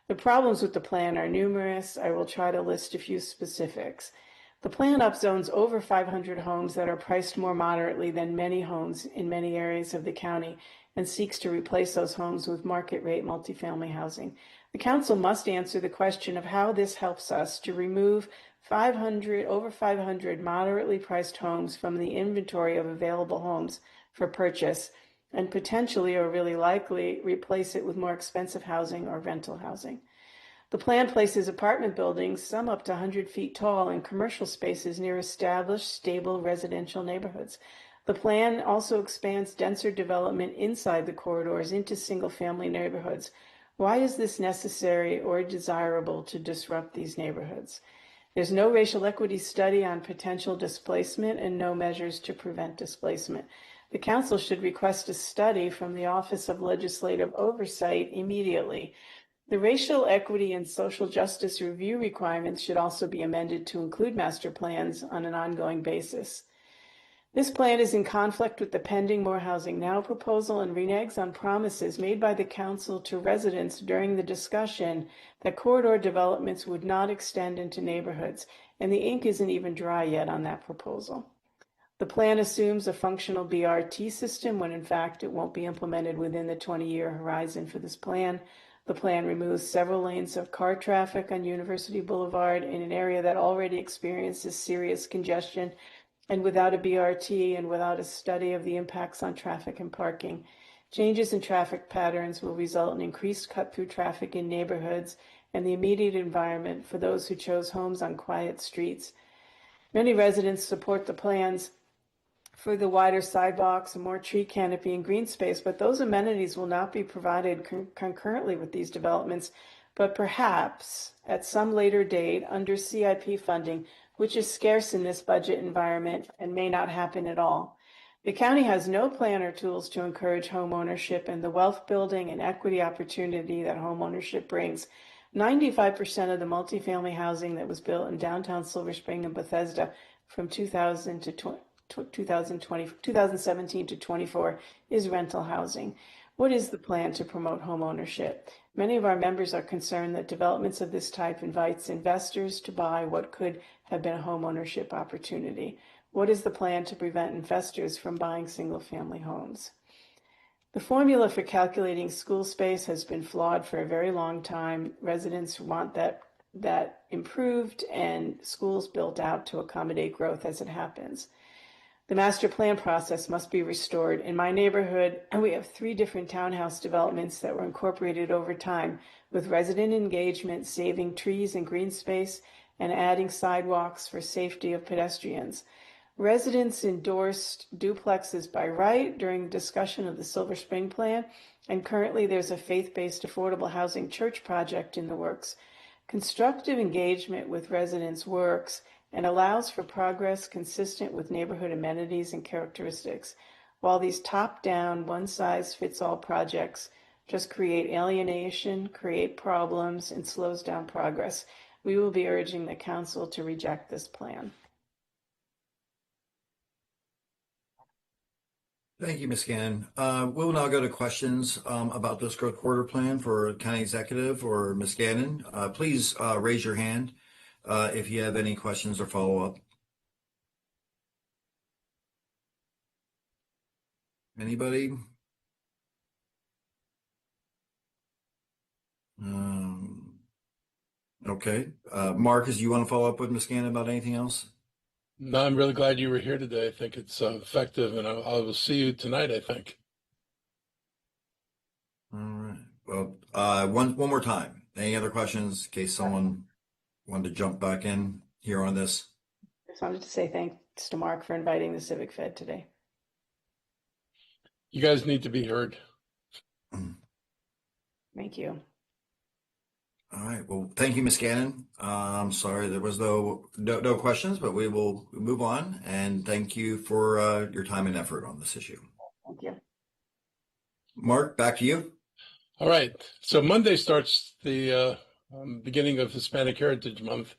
The problems with the plan are numerous. I will try to list a few specifics. The plan upzones over 500 homes that are priced more moderately than many homes in many areas of the county and seeks to replace those homes with market rate multifamily housing. The council must answer the question of how this helps us to remove over 500 moderately priced homes from the inventory of available homes for purchase and potentially or really likely replace it with more expensive housing or rental housing. The plan places apartment buildings, some up to 100 feet tall, in commercial spaces near established, stable residential neighborhoods. The plan also expands denser development inside the corridors into single-family neighborhoods. Why is this necessary or desirable to disrupt these neighborhoods? There's no racial equity study on potential displacement and no measures to prevent displacement. The council should request a study from the Office of Legislative Oversight immediately. The racial equity and social justice review requirements should also be amended to include master plans on an ongoing basis. This plan is in conflict with the pending More Housing Now proposal and reneges on promises made by the council to residents during the discussion that corridor developments would not extend into neighborhoods, and the ink isn't even dry yet on that proposal. The plan assumes a functional BRT system when in fact it won't be implemented within the 20-year horizon for this plan. The plan removes several lanes of car traffic on University Boulevard in an area that already experiences serious congestion, and without a BRT and without a study of the impacts on traffic and parking. Changes in traffic patterns will result in increased cut-through traffic in neighborhoods and the immediate environment for those who chose homes on quiet streets. Many residents support the plans for the wider sidewalks, more tree canopy, and green space, but those amenities will not be provided concurrently with these developments, but perhaps at some later date under CIP funding, which is scarce in this budget environment and may not happen at all. The county has no plan or tools to encourage home ownership and the wealth building and equity opportunity that home ownership brings. 95% of the multifamily housing that was built in downtown Silver Spring and Bethesda from 2017 to 24 is rental housing. What is the plan to promote home ownership? Many of our members are concerned that developments of this type invites investors to buy what could have been a home ownership opportunity. What is the plan to prevent investors from buying single-family homes? The formula for calculating school space has been flawed for a very long time. Residents want that improved and schools built out to accommodate growth as it happens. The master plan process must be restored. In my neighborhood, we have 3 different townhouse developments that were incorporated over time with resident engagement, saving trees and green space, and adding sidewalks for safety of pedestrians. Residents endorsed duplexes by right during discussion of the Silver Spring plan, and currently there's a faith-based affordable housing church project in the works. Constructive engagement with residents works and allows for progress consistent with neighborhood amenities and characteristics, while these top-down, one-size-fits-all projects just create alienation, create problems, and slows down progress. We will be urging the council to reject this plan. Thank you, Ms. Gannon. We'll now go to questions about this growth corridor plan for County Executive or Ms. Gannon. Please raise your hand if you have any questions or follow-up. Anybody? Okay. Marcus, do you want to follow up with Ms. Gannon about anything else? No, I'm really glad you were here today. I think it's effective, and I will see you tonight, I think. All right. Well, one more time. Any other questions in case someone wanted to jump back in here on this? I just wanted to say thanks to Mark for inviting the Civic Fed today. You guys need to be heard. Thank you. All right. Well, thank you, Ms. Gannon. I'm sorry there was no questions, but we will move on. And thank you for your time and effort on this issue. Thank you. Mark, back to you. All right. So Monday starts the beginning of Hispanic Heritage Month.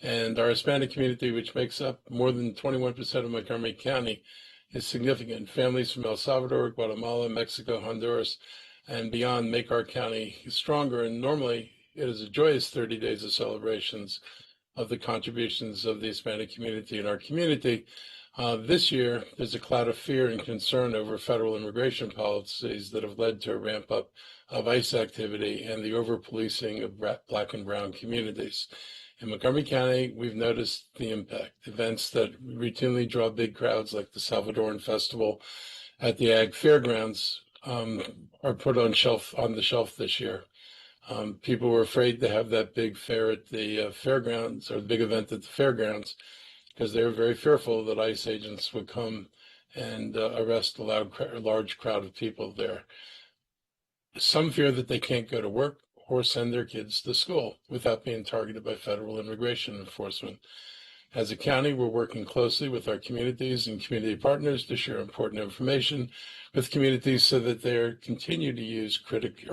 And our Hispanic community, which makes up more than 21% of Montgomery County, is significant. Families from El Salvador, Guatemala, Mexico, Honduras, and beyond make our county stronger. And normally it is a joyous 30 days of celebrations of the contributions of the Hispanic community in our community. This year, there's a cloud of fear and concern over federal immigration policies that have led to a ramp up of ICE activity and the over-policing of Black and brown communities. In Montgomery County, we've noticed the impact. Events that routinely draw big crowds like the Salvadoran Festival at the Ag Fairgrounds are put on the shelf this year. People were afraid to have that big fair at the fairgrounds, or the big event at the fairgrounds, because they were very fearful that ICE agents would come and arrest a large crowd of people there. Some fear that they can't go to work or send their kids to school without being targeted by federal immigration enforcement. As a county, we're working closely with our communities and community partners to share important information with communities so that they're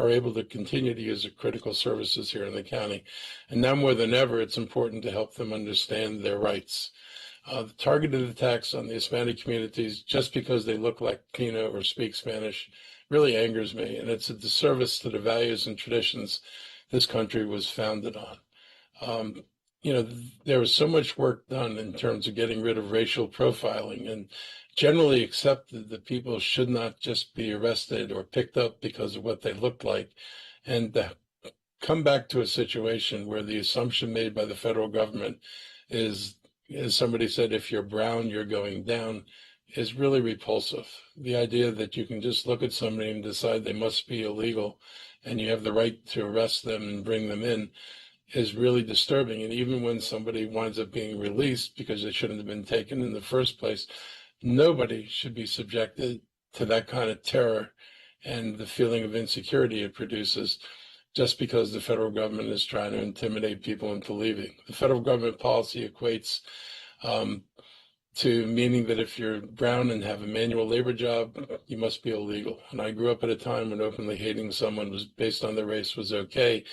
able to continue to use critical services here in the county. And now more than ever, it's important to help them understand their rights. The targeted attacks on the Hispanic communities just because they look like Latino or speak Spanish really angers me, and it's a disservice to the values and traditions this country was founded on. There was so much work done in terms of getting rid of racial profiling, and generally accepted that people should not just be arrested or picked up because of what they looked like. And to come back to a situation where the assumption made by the federal government is, as somebody said, if you're brown, you're going down, is really repulsive. The idea that you can just look at somebody and decide they must be illegal and you have the right to arrest them and bring them in is really disturbing. And even when somebody winds up being released because they shouldn't have been taken in the first place, nobody should be subjected to that kind of terror and the feeling of insecurity it produces just because the federal government is trying to intimidate people into leaving. The federal government policy equates to meaning that if you're brown and have a manual labor job, you must be illegal. And I grew up at a time when openly hating someone was based on their race was okay.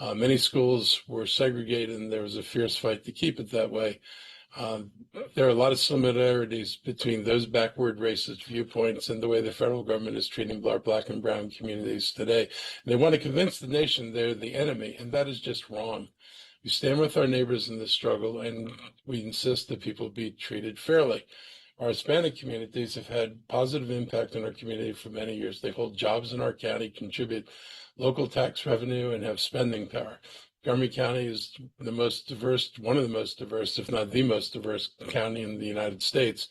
Many schools were segregated and there was a fierce fight to keep it that way. There are a lot of similarities between those backward racist viewpoints and the way the federal government is treating our Black and brown communities today. And they want to convince the nation they're the enemy, and that is just wrong. We stand with our neighbors in this struggle, and we insist that people be treated fairly. Our Hispanic communities have had positive impact on our community for many years. They hold jobs in our county, contribute local tax revenue, and have spending power. Montgomery County is the most diverse, one of the most diverse, if not the most diverse county in the United States.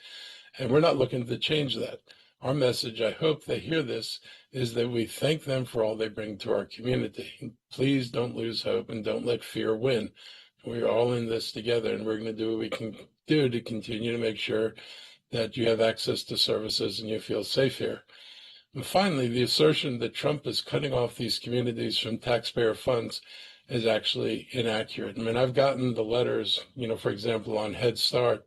And we're not looking to change that. Our message, I hope they hear this, is that we thank them for all they bring to our community. Please don't lose hope and don't let fear win. We're all in this together, and we're going to do what we can do to continue to make sure that you have access to services and you feel safe here. And finally, the assertion that Trump is cutting off these communities from taxpayer funds is actually inaccurate. I mean, I've gotten the letters, for example, on Head Start,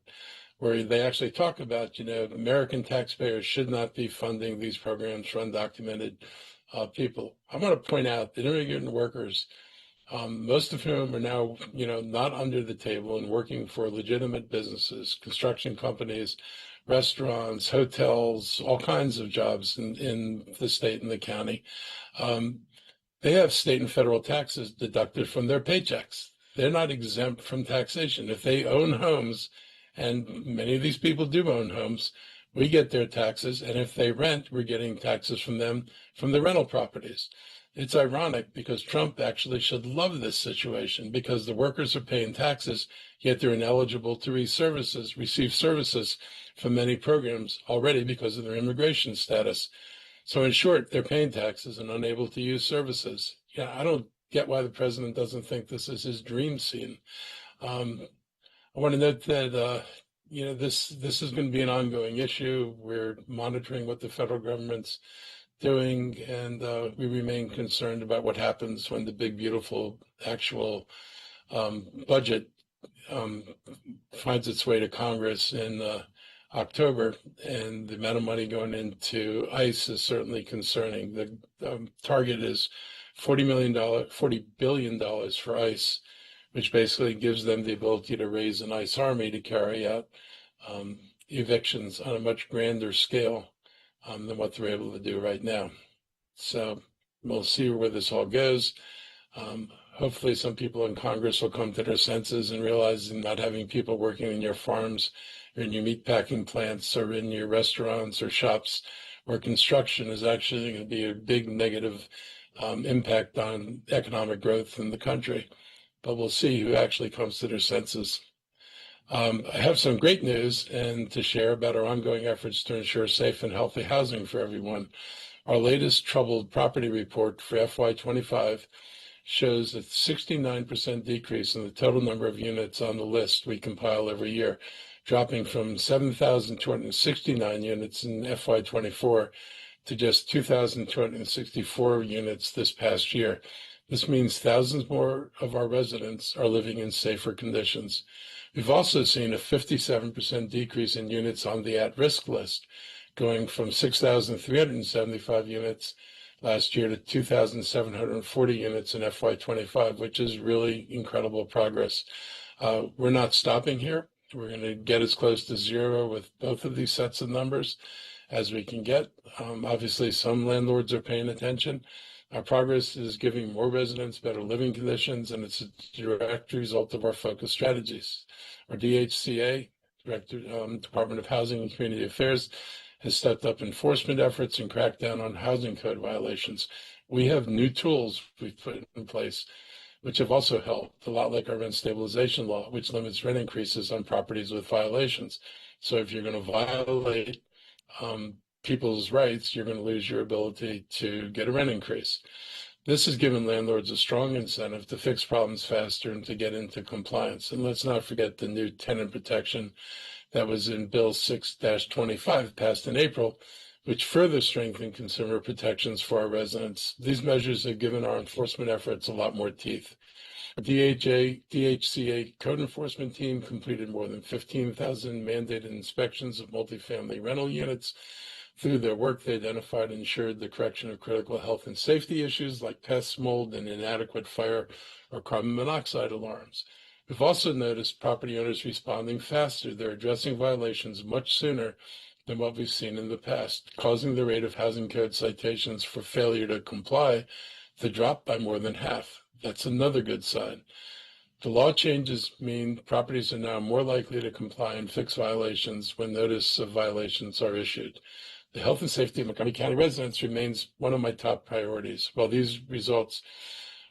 where they actually talk about, American taxpayers should not be funding these programs for undocumented people. I want to point out that immigrant workers, most of whom are now, not under the table and working for legitimate businesses, construction companies, restaurants, hotels, all kinds of jobs in the state and the county. They have state and federal taxes deducted from their paychecks. They're not exempt from taxation. If they own homes, and many of these people do own homes, we get their taxes. And if they rent, we're getting taxes from them from the rental properties. It's ironic because Trump actually should love this situation because the workers are paying taxes, yet they're ineligible to receive services from many programs already because of their immigration status. So in short, they're paying taxes and unable to use services. Yeah, I don't get why the president doesn't think this is his dream scene. I want to note that, this is going to be an ongoing issue. We're monitoring what the federal government's doing, and we remain concerned about what happens when the big, beautiful, actual budget finds its way to Congress in October, and the amount of money going into ICE is certainly concerning. The target is $40 billion for ICE which basically gives them the ability to raise a nice army to carry out evictions on a much grander scale than what they're able to do right now. So we'll see where this all goes. Hopefully some people in Congress will come to their senses and realize that not having people working in your farms or in your meatpacking plants or in your restaurants or shops or construction is actually going to be a big negative impact on economic growth in the country. But we'll see who actually comes to their senses. I have some great news and to share about our ongoing efforts to ensure safe and healthy housing for everyone. Our latest troubled property report for FY25 shows a 69% decrease in the total number of units on the list we compile every year, dropping from 7,269 units in FY24 to just 2,264 units this past year. This means thousands more of our residents are living in safer conditions. We've also seen a 57% decrease in units on the at-risk list, going from 6,375 units last year to 2,740 units in FY25, which is really incredible progress. We're not stopping here. We're going to get as close to zero with both of these sets of numbers as we can get. Obviously, some landlords are paying attention. Our progress is giving more residents better living conditions, and it's a direct result of our focused strategies. Our DHCA, Department of Housing and Community Affairs, has stepped up enforcement efforts and cracked down on housing code violations. We have new tools we've put in place, which have also helped, a lot like our rent stabilization law, which limits rent increases on properties with violations. So if you're going to violate people's rights, you're going to lose your ability to get a rent increase. This has given landlords a strong incentive to fix problems faster and to get into compliance. And let's not forget the new tenant protection that was in Bill 6-25 passed in April, which further strengthened consumer protections for our residents. These measures have given our enforcement efforts a lot more teeth. Our DHCA code enforcement team completed more than 15,000 mandated inspections of multifamily rental units. Through their work, they identified and ensured the correction of critical health and safety issues like pests, mold, and inadequate fire or carbon monoxide alarms. We've also noticed property owners responding faster. They're addressing violations much sooner than what we've seen in the past, causing the rate of housing code citations for failure to comply to drop by more than half. That's another good sign. The law changes mean properties are now more likely to comply and fix violations when notice of violations are issued. The health and safety of Montgomery County residents remains one of my top priorities. While these results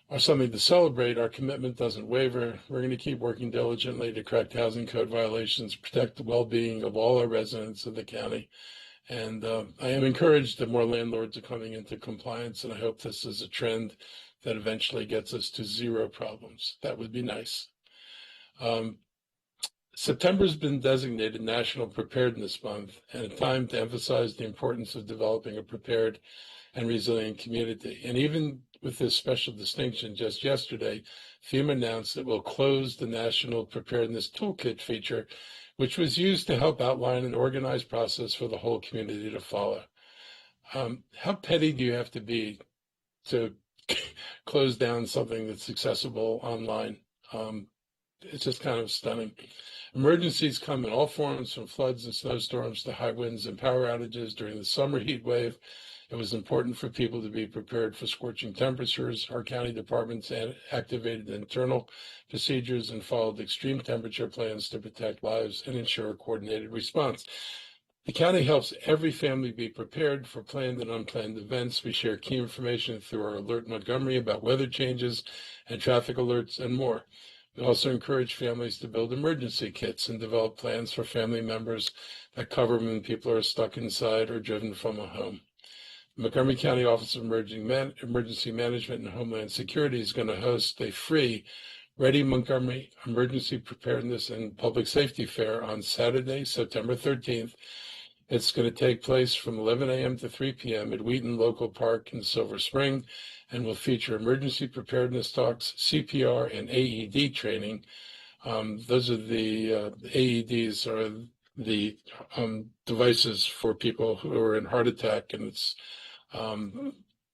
are something to celebrate, our commitment doesn't waver. We're going to keep working diligently to correct housing code violations, protect the well-being of all our residents of the county. And I am encouraged that more landlords are coming into compliance, and I hope this is a trend that eventually gets us to zero problems. That would be nice. September has been designated National Preparedness Month and a time to emphasize the importance of developing a prepared and resilient community. And even with this special distinction, just yesterday, FEMA announced it will close the National Preparedness Toolkit feature, which was used to help outline an organized process for the whole community to follow. How petty do you have to be to close down something that's accessible online? It's just kind of stunning. Emergencies come in all forms, from floods and snowstorms to high winds and power outages. During the summer heat wave, it was important for people to be prepared for scorching temperatures. Our county departments activated internal procedures and followed extreme temperature plans to protect lives and ensure a coordinated response. The county helps every family be prepared for planned and unplanned events. We share key information through our Alert Montgomery about weather changes and traffic alerts and more. We also encourage families to build emergency kits and develop plans for family members that cover when people are stuck inside or driven from a home. The Montgomery County Office of Emergency Management and Homeland Security is going to host a free Ready Montgomery Emergency Preparedness and Public Safety Fair on Saturday, September 13th. It's going to take place from 11 a.m. to 3 p.m. at Wheaton Local Park in Silver Spring, and will feature emergency preparedness talks, CPR, and AED training. Those are the AEDs are the devices for people who are in heart attack, and it's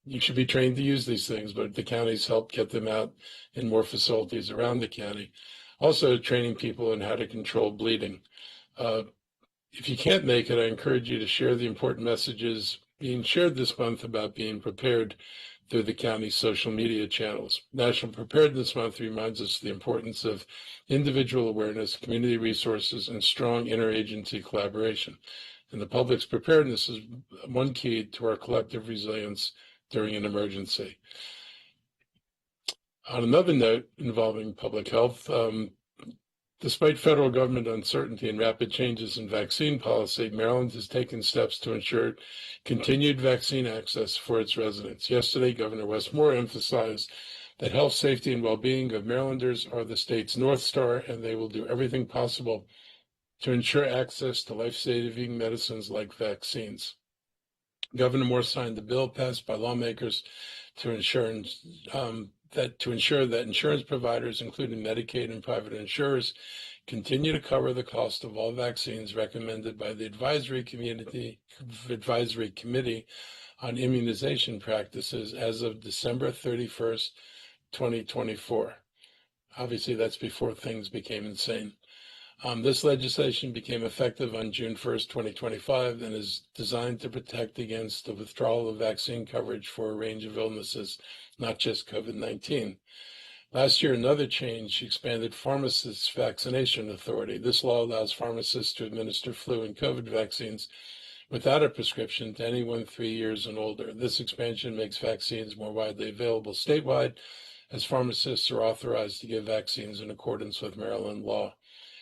you should be trained to use these things, but the counties help get them out in more facilities around the county. Also, training people in how to control bleeding. Uh, if you can't make it, I encourage you to share the important messages being shared this month about being prepared through the county's social media channels. National Preparedness Month reminds us of the importance of individual awareness, community resources, and strong interagency collaboration. And the public's preparedness is one key to our collective resilience during an emergency. On another note involving public health, despite federal government uncertainty and rapid changes in vaccine policy, Maryland has taken steps to ensure continued vaccine access for its residents. Yesterday, Governor Wes Moore emphasized that health, safety, and well-being of Marylanders are the state's North Star, and they will do everything possible to ensure access to life-saving medicines like vaccines. Governor Moore signed the bill passed by lawmakers to ensure that insurance providers, including Medicaid and private insurers, continue to cover the cost of all vaccines recommended by the Advisory Committee on Immunization Practices as of December 31st, 2024. Obviously, that's before things became insane. This legislation became effective on June 1st, 2025, and is designed to protect against the withdrawal of vaccine coverage for a range of illnesses, not just COVID-19. Last year, another change expanded pharmacists' vaccination authority. This law allows pharmacists to administer flu and COVID vaccines without a prescription to anyone 3 years and older. This expansion makes vaccines more widely available statewide, as pharmacists are authorized to give vaccines in accordance with Maryland law.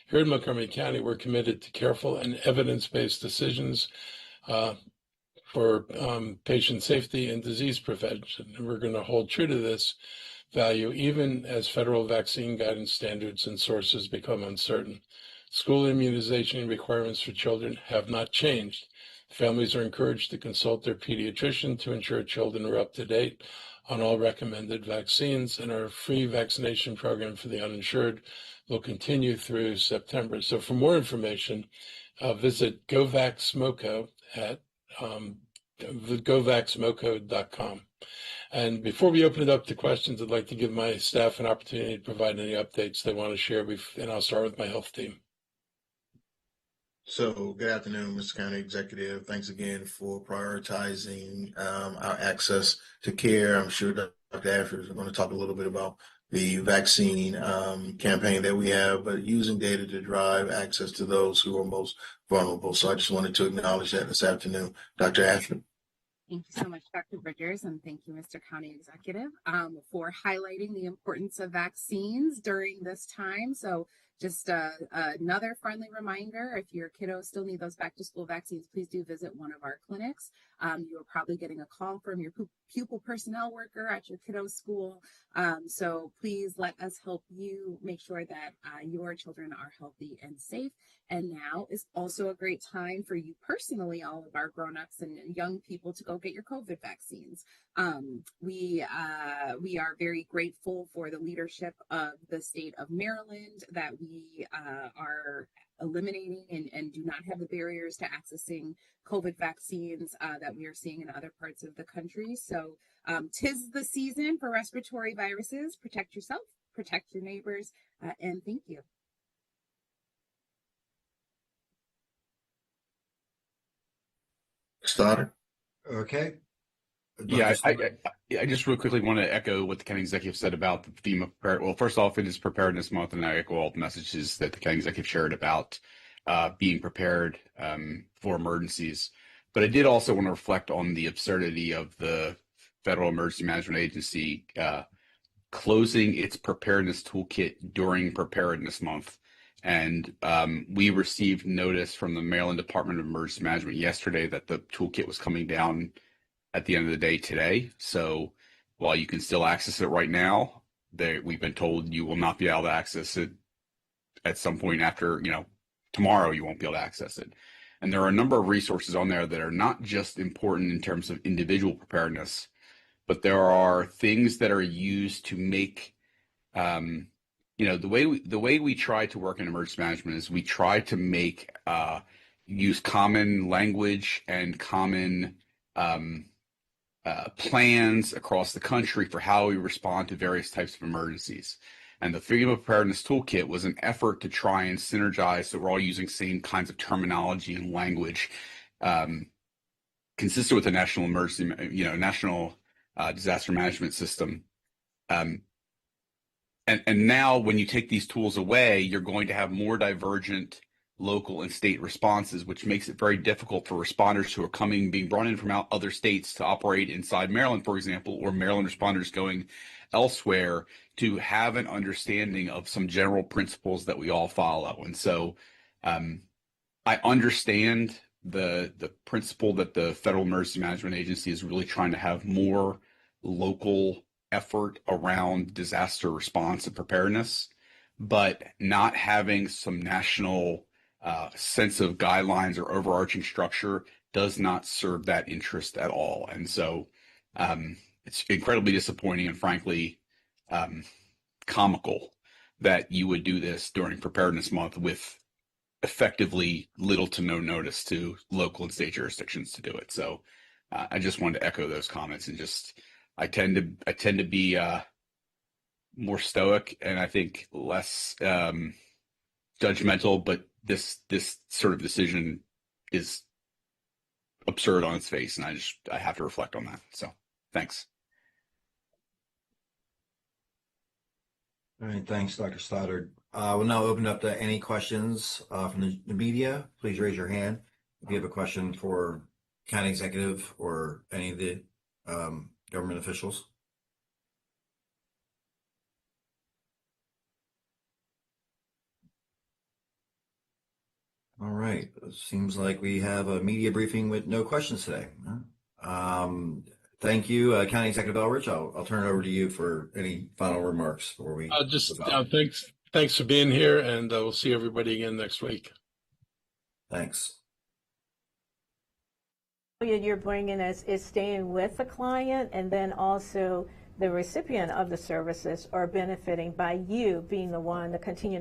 Here in Montgomery County, we're committed to careful and evidence-based decisions for patient safety and disease prevention. And we're going to hold true to this value even as federal vaccine guidance standards and sources become uncertain. School immunization requirements for children have not changed. Families are encouraged to consult their pediatrician to ensure children are up to date on all recommended vaccines, and our free vaccination program for the uninsured will continue through September. So for more information, visit GoVaxMoco at govaxmoco.com. And before we open it up to questions, I'd like to give my staff an opportunity to provide any updates they want to share, and I'll start with my health team. So good afternoon, Mr. County Executive. Thanks again for prioritizing our access to care. I'm sure Dr. Asher is going to talk a little bit about the vaccine campaign that we have, but using data to drive access to those who are most vulnerable. So I just wanted to acknowledge that this afternoon. Dr. Asher. Thank you so much, Dr. Bridgers, and thank you, Mr. County Executive, for highlighting the importance of vaccines during this time. So just another friendly reminder, if your kiddos still need those back-to-school vaccines, please do visit one of our clinics. You are probably getting a call from your pupil personnel worker at your kiddo's school. So please let us help you make sure that your children are healthy and safe. And now is also a great time for you personally, all of our grown-ups and young people, to go get your COVID vaccines. We are very grateful for the leadership of the state of Maryland that we are eliminating and do not have the barriers to accessing COVID vaccines that we are seeing in other parts of the country. So 'tis the season for respiratory viruses. Protect yourself, protect your neighbors, and thank you. Starter. Okay. Yeah, I just real quickly want to echo what the county executive said about the theme of well, first off, it is Preparedness Month, and I echo all the messages that the county executive shared about being prepared for emergencies. But I did also want to reflect on the absurdity of the Federal Emergency Management Agency closing its preparedness toolkit during Preparedness Month. And we received notice from the Maryland Department of Emergency Management yesterday that the toolkit was coming down at the end of the day today. So while you can still access it right now, we've been told you will not be able to access it at some point after, tomorrow you won't be able to access it. And there are a number of resources on there that are not just important in terms of individual preparedness, but there are things that are used to make, the way we try to work in emergency management is we try to make, use common language and common plans across the country for how we respond to various types of emergencies. And the FEMA Preparedness Toolkit was an effort to try and synergize so we're all using same kinds of terminology and language consistent with the national emergency, national disaster management system. And now when you take these tools away, you're going to have more divergent local and state responses, which makes it very difficult for responders who are being brought in from other states to operate inside Maryland, for example, or Maryland responders going elsewhere to have an understanding of some general principles that we all follow. And so I understand the principle that the Federal Emergency Management Agency is really trying to have more local effort around disaster response and preparedness, but not having some national sense of guidelines or overarching structure does not serve that interest at all. And so it's incredibly disappointing and frankly comical that you would do this during Preparedness Month with effectively little to no notice to local and state jurisdictions to do it. So I just wanted to echo those comments and just I tend to be more stoic and I think less judgmental, but this sort of decision is absurd on its face, and I have to reflect on that. So thanks. All right, thanks, Dr. Stoddard. We'll now open up to any questions from the media. Please raise your hand if you have a question for county executive or any of the government officials. All right, it seems like we have a media briefing with no questions today. Thank you, County Executive Elrich. I'll turn it over to you for any final remarks before we Thanks for being here, and we'll see everybody again next week. Thanks. You're bringing is staying with the client, and then also the recipient of the services are benefiting by you being the one to continue to